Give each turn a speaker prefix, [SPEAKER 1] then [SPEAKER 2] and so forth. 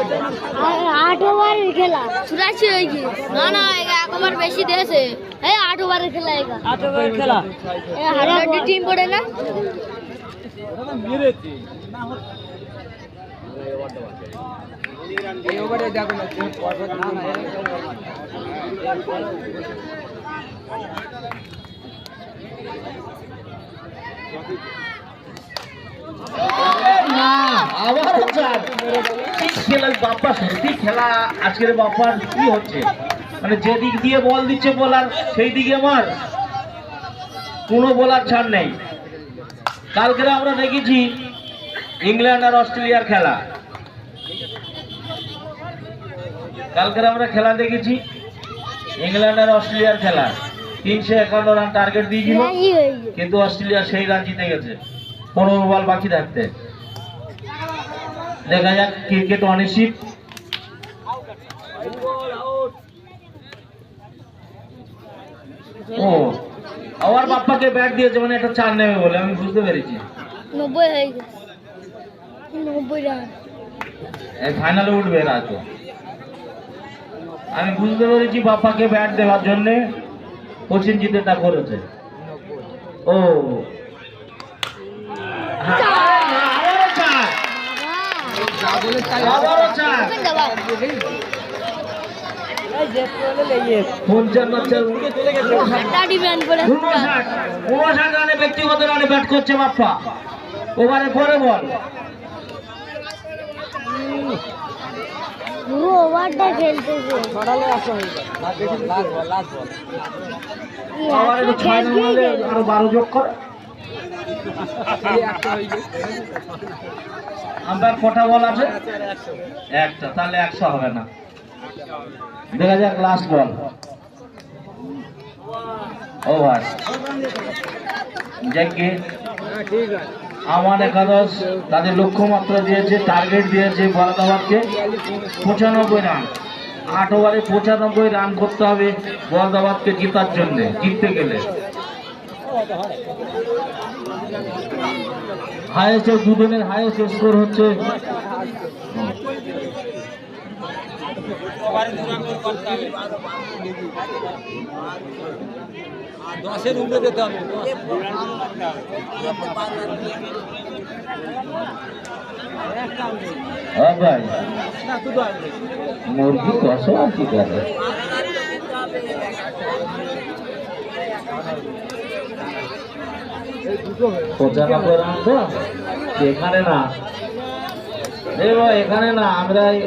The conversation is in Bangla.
[SPEAKER 1] 8 ওভারের খেলা চুরাশি হয়ে গিয়ে না একবার বেশি দিয়েছে। এই 8 ওভারের খেলা 8 ওভারের খেলা হারাটি টিম পড়ে না এই ওভারে দেখো না
[SPEAKER 2] খেলা আজকের বাপ্পার কি হচ্ছে, মানে যেদিক দিয়ে বল দিচ্ছে বলার সেই দিকে আমার কোনো বলার ছাড় নেই। কালকে আমরা দেখেছি ইংল্যান্ড আর অস্ট্রেলিয়ার খেলা, কালকে আমরা খেলা দেখেছি ইংল্যান্ড আর অস্ট্রেলিয়ার খেলা। 351 রান টার্গেট দিয়েছিল, কিন্তু অস্ট্রেলিয়া সেই রান জিতে গেছে 15 বল বাকি থাকতে। দেখা যাক, ক্রিকেট অনিশ্চিত। ও আমার বাপ্পাকে ব্যাট দিয়েছে, মানে একটা 4 নেবে বলে আমি বুঝতে পেরেছি।
[SPEAKER 1] 90 হয়ে গেছে, 90 রান
[SPEAKER 2] এই ফাইনালে উঠবে না তো। আমি বুঝতে পেরেছি বাপ্পাকে ব্যাট দেওয়ার জন্য কোচিং জিতেটা করেছে। ও ব্যক্তিগত রানে ব্যাট করছে বাপ্পা। ওভারে পরে বল
[SPEAKER 1] পুরো ওভারটা খেলতেছে।
[SPEAKER 2] আরো 12 যোগ করে। আমার কটা বল আছে? একটা, তাহলে 100 হবে না। দেখা যাক লাস্ট বল। ওভার যাকে আমার একাদশ তাদের লক্ষ্যমাত্রা দিয়েছে, টার্গেট দিয়েছে বলদাবাদকে 95 রান। 8 ওভারে 95 রান করতে হবে বলদাবাদকে জেতার জন্য, জিততে গেলে। হাইয়েস্ট দুজনের হাইয়েস্ট স্কোর হচ্ছে
[SPEAKER 3] 10-এর উপরে যেতে হবে।
[SPEAKER 2] ভাই মুরগি কষো আর কি করে। পঁচানব্বই রান তো এখানে না, এখানে না আমরা